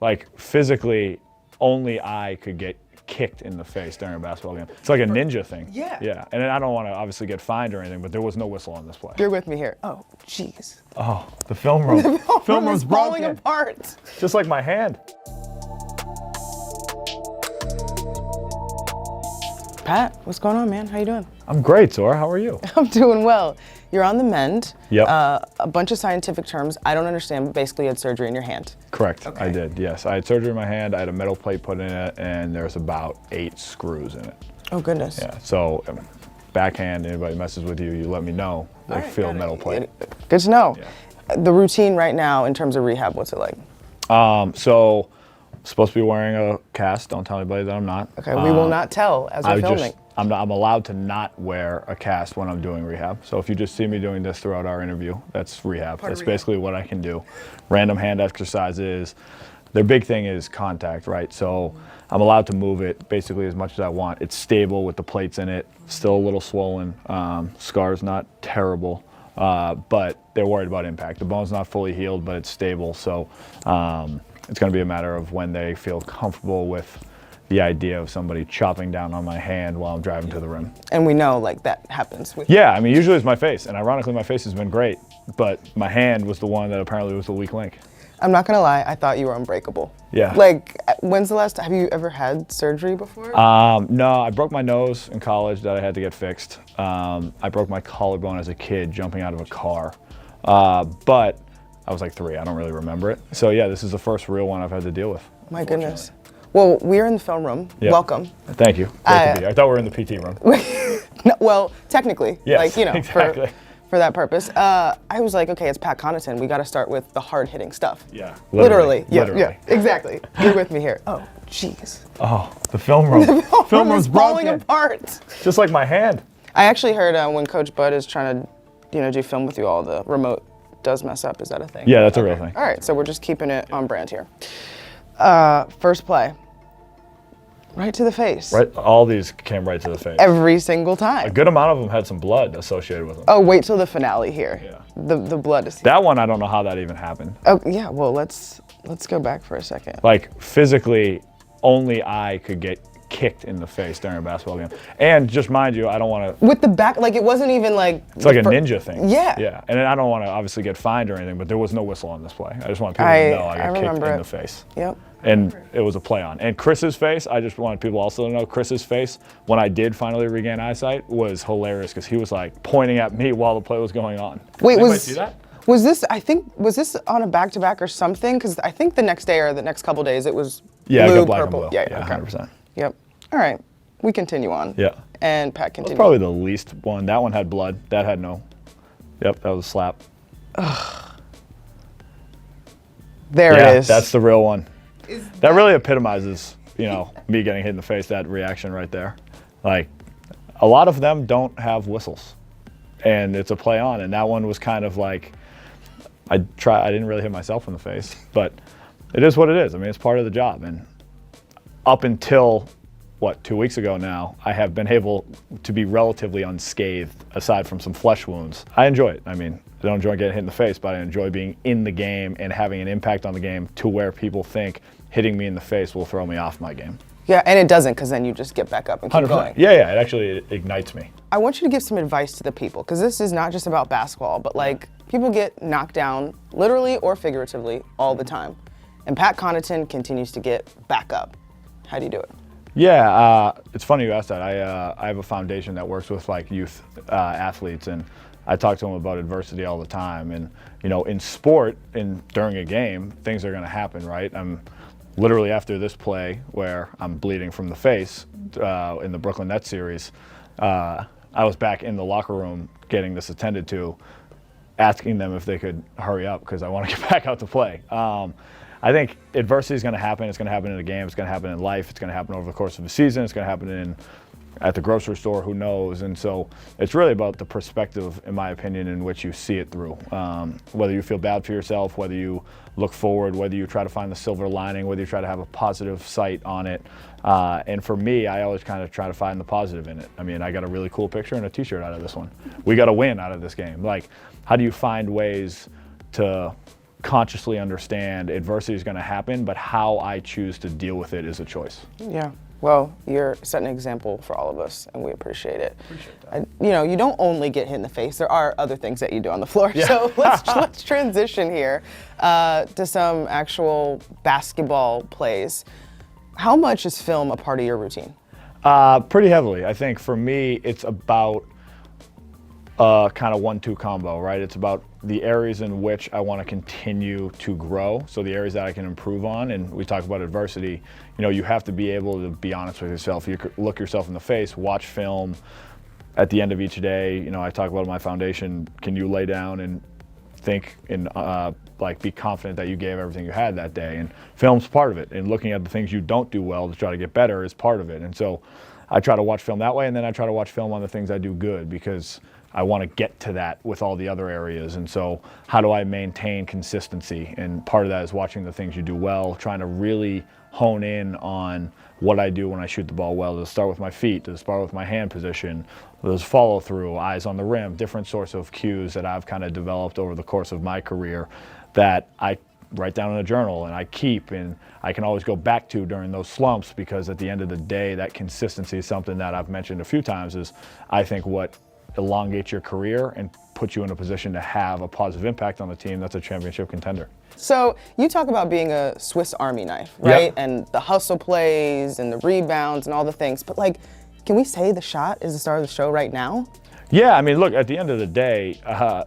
Like physically, only I could get kicked in the face during a basketball game. It's like a ninja thing. Yeah. Yeah. And I don't want to obviously get fined or anything, but there was no whistle on this play. You're with me here. Oh, jeez. Oh, the film room. The film room is falling broken. apart. Just like my hand. Pat, what's going on, man? How you doing? I'm great, Zora. How are you? I'm doing well. You're on the mend. Yep. A bunch of scientific terms I don't understand, but basically you had surgery in your hand. Correct. Okay. I did, yes. I had surgery in my hand. I had a metal plate put in it, and there's about 8 screws in it. Oh, goodness. Yeah, so backhand, anybody messes with you, you let me know. They feel metal plate. Good to know. Yeah. The routine right now in terms of rehab, what's it like? So, supposed to be wearing a cast. Don't tell anybody that I'm not. Okay, we will not tell as we're filming. I'm allowed to not wear a cast when I'm doing rehab. So if you just see me doing this throughout our interview, that's rehab. That's basically what I can do. Random hand exercises. Their big thing is contact, right? So I'm allowed to move it basically as much as I want. It's stable with the plates in it. Still a little swollen. Scar's not terrible, but they're worried about impact. The bone's not fully healed, but it's stable. So it's going to be a matter of when they feel comfortable with the idea of somebody chopping down on my hand while I'm driving to the rim. And we know like that happens with Yeah, I mean, usually it's my face, and ironically my face has been great, but my hand was the one that apparently was the weak link. I'm not gonna lie, I thought you were unbreakable. Yeah. Like, when's the last time, have you ever had surgery before? No, I broke my nose in college that I had to get fixed. I broke my collarbone as a kid jumping out of a car, but I was like 3, I don't really remember it. So yeah, this is the first real one I've had to deal with. My goodness. Well, we're in the film room. Yep. Welcome. Thank you. Great to be here. I thought we were in the PT room. No, well, technically, Yes, like, you know, exactly. for that purpose. I was like, okay, it's Pat Connaughton. We got to start with the hard-hitting stuff. Yeah. Literally. Literally. Yeah, exactly. You're with me here. Oh, jeez. Oh, the film room. The film room is falling broken. apart. Just like my hand. I actually heard when Coach Bud is trying to, do film with you all, the remote does mess up. Is that a thing? Yeah, that's a real thing. All right, so we're just keeping it on brand here. First play. Right to the face. Right, all these came right to the face. Every single time. A good amount of them had some blood associated with them. Oh, wait till the finale here. Yeah. The blood is. That one, I don't know how that even happened. Oh yeah. Well, let's go back for a second. Like physically, only I could get kicked in the face during a basketball game. And just mind you, I don't want to. With the back, like it wasn't even like. It's like a ninja thing. Yeah. Yeah, and I don't want to obviously get fined or anything, but there was no whistle on this play. I just want people to know I got kicked in the face. Yep. And it was a play on. And Chris's face, I just wanted people also to know, Chris's face, when I did finally regain eyesight, was hilarious because he was like pointing at me while the play was going on. Wait, Anybody see that? Was this on a back-to-back or something? Because I think the next day or the next couple days it was Yeah, blue, I got black purple. and blue. Yeah, okay. 100%. Yep. All right. We continue on. Yeah. And Pat continues. Probably the least one. That one had blood. That had no. Yep, that was a slap. There it is. That's the real one. That really epitomizes, me getting hit in the face, that reaction right there. Like, a lot of them don't have whistles. And it's a play on. And that one was kind of like, I didn't really hit myself in the face, but it is what it is. I mean, it's part of the job. And up until, 2 weeks ago now, I have been able to be relatively unscathed, aside from some flesh wounds. I enjoy it. I mean, I don't enjoy getting hit in the face, but I enjoy being in the game and having an impact on the game to where people think hitting me in the face will throw me off my game. Yeah, and it doesn't, because then you just get back up and keep 100%. going. Yeah, it actually ignites me. I want you to give some advice to the people, because this is not just about basketball, but like people get knocked down, literally or figuratively, all the time. And Pat Connaughton continues to get back up. How do you do it? Yeah, it's funny you asked that. I have a foundation that works with like youth athletes, and I talk to them about adversity all the time. And in sport, during a game, things are going to happen, right? I'm literally after this play where I'm bleeding from the face in the Brooklyn Nets series. I was back in the locker room getting this attended to, asking them if they could hurry up because I want to get back out to play. I think adversity is going to happen. It's going to happen in a game. It's going to happen in life. It's going to happen over the course of a season. It's going to happen at the grocery store. Who knows? And so it's really about the perspective, in my opinion, in which you see it through. Whether you feel bad for yourself, whether you look forward, whether you try to find the silver lining, whether you try to have a positive sight on it. And for me, I always kind of try to find the positive in it. I mean, I got a really cool picture and a T-shirt out of this one. We got a win out of this game. Like, how do you find ways to consciously understand adversity is going to happen, but how I choose to deal with it is a choice. Yeah. Well, you're setting an example for all of us, and we appreciate it. Appreciate that. And, you know, you don't only get hit in the face. There are other things that you do on the floor. Yeah. So let's transition here to some actual basketball plays. How much is film a part of your routine? Pretty heavily. I think for me, it's about kind of 1-2 combo, right? It's about the areas in which I want to continue to grow. So the areas that I can improve on, and we talk about adversity, you know, you have to be able to be honest with yourself. You look yourself in the face, watch film at the end of each day. You know, I talk about my foundation. Can you lay down and think and like be confident that you gave everything you had that day? And film's part of it. And looking at the things you don't do well to try to get better is part of it. And so I try to watch film that way, and then I try to watch film on the things I do good, because I want to get to that with all the other areas. And so how do I maintain consistency? And part of that is watching the things you do well, trying to really hone in on what I do when I shoot the ball well. Does it start with my feet? Does it start with my hand position? Does it follow through, eyes on the rim, different sorts of cues that I've kind of developed over the course of my career that I write down in a journal and I keep, and I can always go back to during those slumps, because at the end of the day, that consistency is something that I've mentioned a few times is I think what elongates your career and puts you in a position to have a positive impact on the team that's a championship contender. So you talk about being a Swiss Army knife, right? Yep. And the hustle plays and the rebounds and all the things. But like, can we say the shot is the star of the show right now? Yeah, I mean, look, at the end of the day,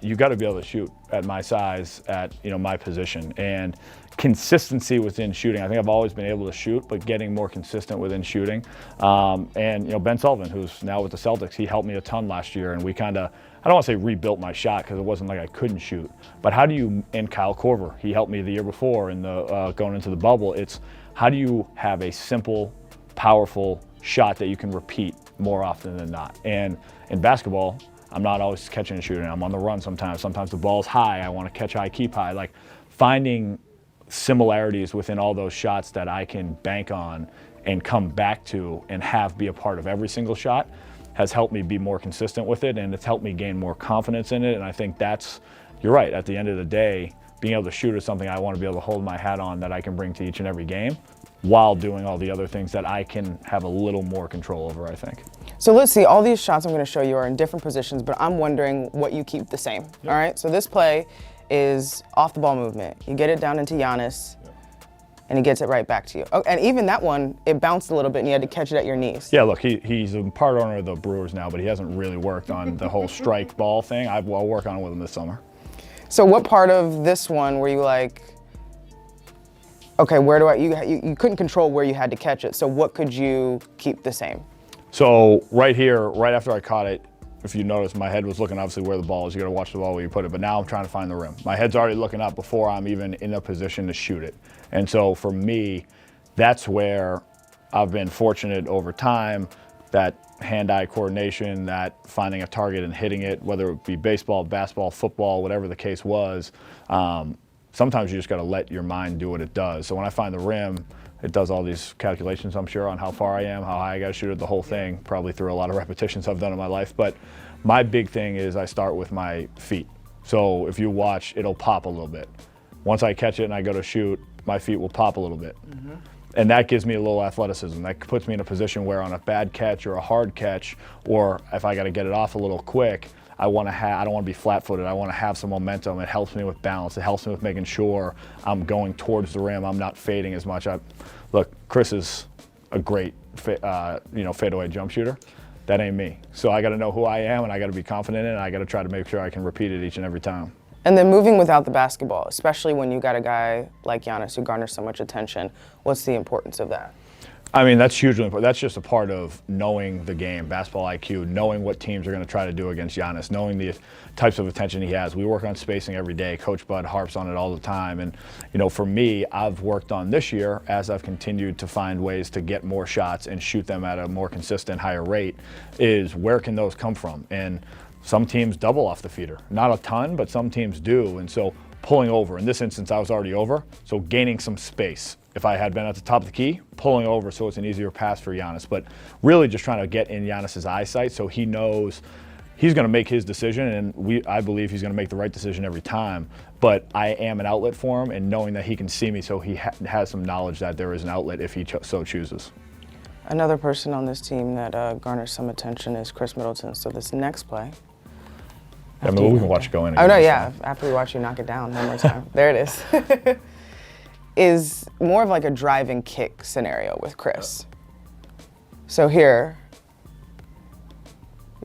you got to be able to shoot at my size, at my position, and consistency within shooting. I think I've always been able to shoot, but getting more consistent within shooting. And Ben Sullivan, who's now with the Celtics, he helped me a ton last year, and we kind of, I don't want to say rebuilt my shot, because it wasn't like I couldn't shoot, but how do you, and Kyle Korver, he helped me the year before in the going into the bubble. It's how do you have a simple, powerful shot that you can repeat more often than not? And in basketball, I'm not always catching and shooting. I'm on the run sometimes. Sometimes the ball's high. I want to catch high, keep high. Like finding similarities within all those shots that I can bank on and come back to and have be a part of every single shot has helped me be more consistent with it, and it's helped me gain more confidence in it. And I think that's, you're right, at the end of the day, being able to shoot is something I want to be able to hold my hat on, that I can bring to each and every game, while doing all the other things that I can have a little more control over, I think. So let's see, all these shots I'm going to show you are in different positions, but I'm wondering what you keep the same. Yep. All right, so this play is off the ball movement. You get it down into Giannis, and he gets it right back to you. Oh, and even that one, it bounced a little bit and you had to catch it at your knees. Yeah, look, he's a part owner of the Brewers now, but he hasn't really worked on the whole strike ball thing. I'll work on it with him this summer. So what part of this one were you like, okay, where do you couldn't control where you had to catch it, so what could you keep the same? So right here, right after I caught it, if you notice, my head was looking obviously where the ball is. You got to watch the ball where you put it, but now I'm trying to find the rim. My head's already looking up before I'm even in a position to shoot it. And so for me, that's where I've been fortunate over time, that hand-eye coordination, that finding a target and hitting it, whether it be baseball, basketball, football, whatever the case was. Sometimes you just got to let your mind do what it does. So when I find the rim, it does all these calculations, I'm sure, on how far I am, how high I got to shoot it, the whole thing, probably through a lot of repetitions I've done in my life. But my big thing is I start with my feet. So if you watch, it'll pop a little bit. Once I catch it and I go to shoot, my feet will pop a little bit. Mm-hmm. And that gives me a little athleticism. That puts me in a position where on a bad catch or a hard catch, or if I got to get it off a little quick, I don't want to be flat-footed. I want to have some momentum. It helps me with balance. It helps me with making sure I'm going towards the rim. I'm not fading as much. Look, Chris is a great fadeaway jump shooter. That ain't me. So I got to know who I am, and I got to be confident in it, and I got to try to make sure I can repeat it each and every time. And then moving without the basketball, especially when you got a guy like Giannis who garners so much attention, what's the importance of that? I mean, that's hugely important. That's just a part of knowing the game, basketball IQ, knowing what teams are going to try to do against Giannis, knowing the types of attention he has. We work on spacing every day. Coach Bud harps on it all the time. And, for me, I've worked on this year, as I've continued to find ways to get more shots and shoot them at a more consistent, higher rate, is where can those come from? And some teams double off the feeder. Not a ton, but some teams do. And so pulling over. In this instance, I was already over, so gaining some space. If I had been at the top of the key, pulling over so it's an easier pass for Giannis. But really just trying to get in Giannis's eyesight so he knows he's going to make his decision, and I believe he's going to make the right decision every time. But I am an outlet for him, and knowing that he can see me, so he has some knowledge that there is an outlet if he so chooses. Another person on this team that garners some attention is Chris Middleton. So this next play. I mean, we can watch it go in. Oh no, yeah. After we watch you knock it down one more time, there it is. Is more of like a drive and kick scenario with Chris. So here,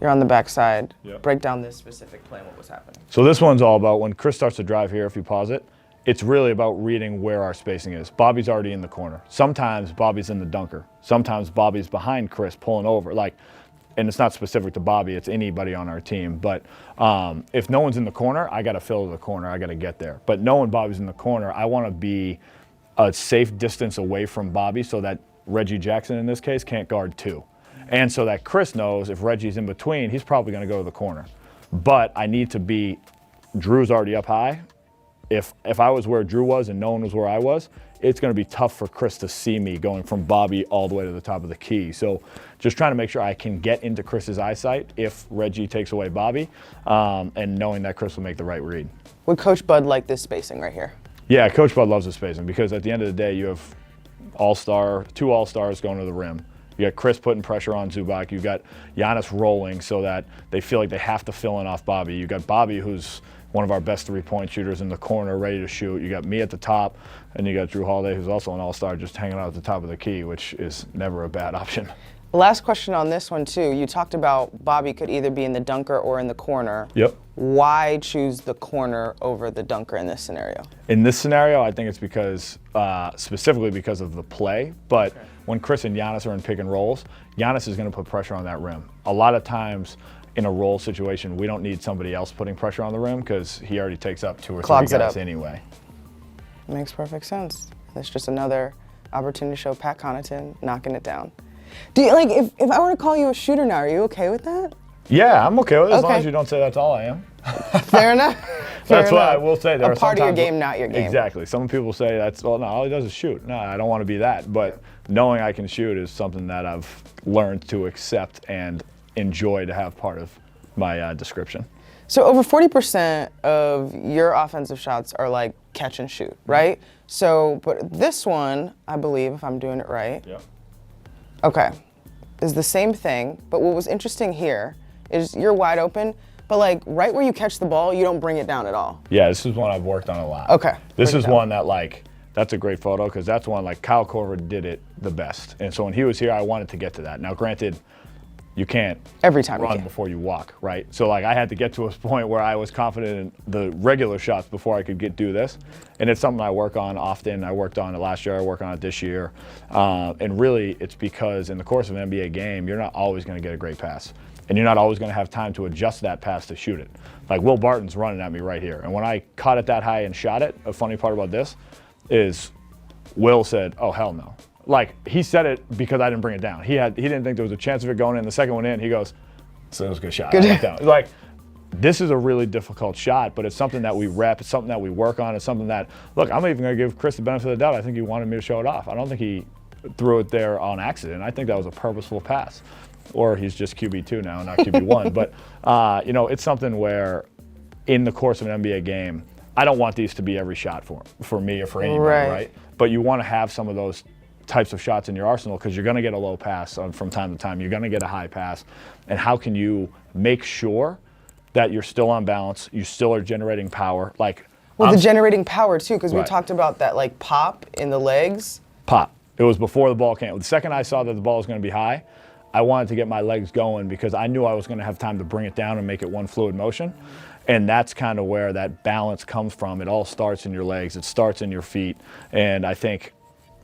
you're on the backside. Yep. Break down this specific play and what was happening. So this one's all about when Chris starts to drive here, if you pause it, it's really about reading where our spacing is. Bobby's already in the corner. Sometimes Bobby's in the dunker. Sometimes Bobby's behind Chris pulling over. And it's not specific to Bobby, it's anybody on our team. But if no one's in the corner, I gotta fill the corner, I gotta get there. But knowing Bobby's in the corner, I wanna be a safe distance away from Bobby so that Reggie Jackson, in this case, can't guard 2. And so that Chris knows if Reggie's in between, he's probably gonna go to the corner. But I need to be, Drew's already up high. If I was where Drew was and no one was where I was, it's going to be tough for Chris to see me going from Bobby all the way to the top of the key. So just trying to make sure I can get into Chris's eyesight if Reggie takes away Bobby, and knowing that Chris will make the right read. Would Coach Bud like this spacing right here? Yeah, Coach Bud loves the spacing because at the end of the day, you have two all-stars going to the rim. You got Chris putting pressure on Zubac. You got Giannis rolling so that they feel like they have to fill in off Bobby. You got Bobby, who's one of our best three-point shooters in the corner, ready to shoot. You got me at the top, and you got Drew Holiday, who's also an all-star, just hanging out at the top of the key, which is never a bad option. Last question on this one, too. You talked about Bobby could either be in the dunker or in the corner. Yep. Why choose the corner over the dunker in this scenario? In this scenario, I think it's because, specifically because of the play, but when Chris and Giannis are in pick and rolls, Giannis is going to put pressure on that rim. A lot of times, in a roll situation, we don't need somebody else putting pressure on the rim because he already takes up 2 or 3 guys anyway. Makes perfect sense. That's just another opportunity to show Pat Connaughton knocking it down. Do you, like, if I were to call you a shooter now, are you okay with that? Yeah, I'm okay with it as long as you don't say that's all I am. Fair enough. That's what I will say. There a part of your game, not your game. Exactly. Some people say that's, well, no, all he does is shoot. No, I don't want to be that. But knowing I can shoot is something that I've learned to accept and enjoy to have part of my description. So over 40% of your offensive shots are like catch and shoot, right? So, but this one, I believe, if I'm doing it right, okay, is the same thing. But what was interesting here is you're wide open, but like right where you catch the ball, you don't bring it down at all. Yeah, this is one I've worked on a lot. Okay. This is one that that's a great photo because that's one Kyle Korver did it the best. And so when he was here, I wanted to get to that. Now, granted, you can't every time run before you walk, right? So I had to get to a point where I was confident in the regular shots before I could do this. And it's something I work on often. I worked on it last year, I work on it this year. And really it's because in the course of an NBA game, you're not always gonna get a great pass. And you're not always gonna have time to adjust that pass to shoot it. Like Will Barton's running at me right here. And when I caught it that high and shot it, a funny part about this is Will said, oh, hell no. He said it because I didn't bring it down. He didn't think there was a chance of it going in. The second one in, he goes, so it was a good shot. Down. This is a really difficult shot, but it's something that we rep. It's something that we work on. It's something that, look, I'm even going to give Chris the benefit of the doubt. I think he wanted me to show it off. I don't think he threw it there on accident. I think that was a purposeful pass. Or he's just QB2 now, not QB1. But, it's something where in the course of an NBA game, I don't want these to be every shot for me or for anybody, right? But you want to have some of those types of shots in your arsenal because you're going to get a low pass from time to time. You're going to get a high pass. And how can you make sure that you're still on balance, you still are generating power? The generating power too, because we talked about that pop in the legs. Pop. It was before the ball came. The second I saw that the ball was going to be high, I wanted to get my legs going because I knew I was going to have time to bring it down and make it one fluid motion. And that's kind of where that balance comes from. It all starts in your legs. It starts in your feet. And I think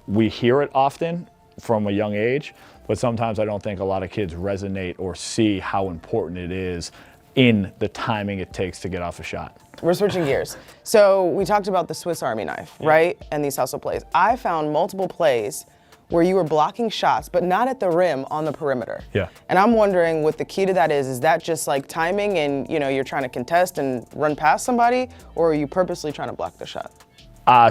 we hear it often from a young age, but sometimes I don't think a lot of kids resonate or see how important it is in the timing it takes to get off a shot. We're switching gears. So we talked about the Swiss Army knife, right? And these hustle plays. I found multiple plays where you were blocking shots, but not at the rim, on the perimeter. Yeah. And I'm wondering what the key to that is that just timing and you're trying to contest and run past somebody, or are you purposely trying to block the shot?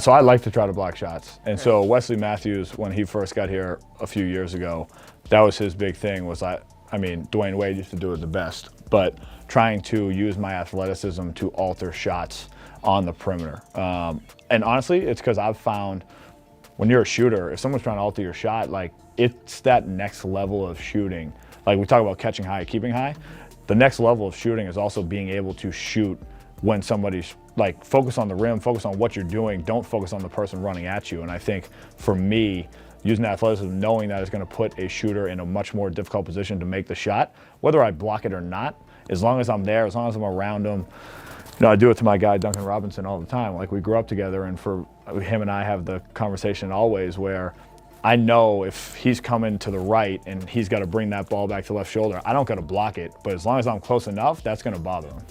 So I like to try to block shots. And so Wesley Matthews, when he first got here a few years ago, that was his big thing was I I mean, Dwayne Wade used to do it the best, but trying to use my athleticism to alter shots on the perimeter. And honestly, it's because I've found when you're a shooter, if someone's trying to alter your shot, like it's that next level of shooting. Like we talk about catching high, keeping high. The next level of shooting is also being able to shoot when somebody's like focus on the rim, focus on what you're doing, don't focus on the person running at you. And I think for me, using athleticism, knowing that it's going to put a shooter in a much more difficult position to make the shot, whether I block it or not, as long as I'm there, as long as I'm around him. You know, I do it to my guy Duncan Robinson all the time. Like we grew up together, and for him and I have the conversation always where I know if he's coming to the right and he's got to bring that ball back to left shoulder, I don't got to block it, but as long as I'm close enough, that's going to bother him.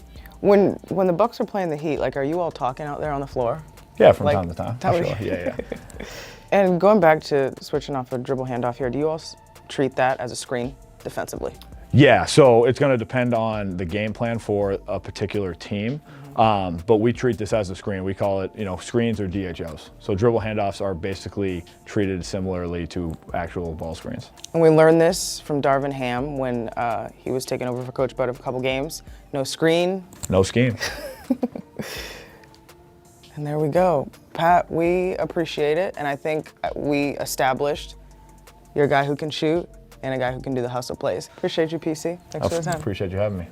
When the Bucks are playing the Heat, like, are you all talking out there on the floor? Yeah, from time to time. For sure. Yeah. And going back to switching off a dribble handoff here, do you all treat that as a screen defensively? Yeah, so it's going to depend on the game plan for a particular team, but we treat this as a screen. We call it, screens or DHOs. So dribble handoffs are basically treated similarly to actual ball screens. And we learned this from Darvin Ham when he was taking over for Coach Bud a couple games. No screen. No scheme. And there we go. Pat, we appreciate it, and I think we established you're a guy who can shoot and a guy who can do the hustle plays. Appreciate you, PC. Thanks for the time. Appreciate you having me.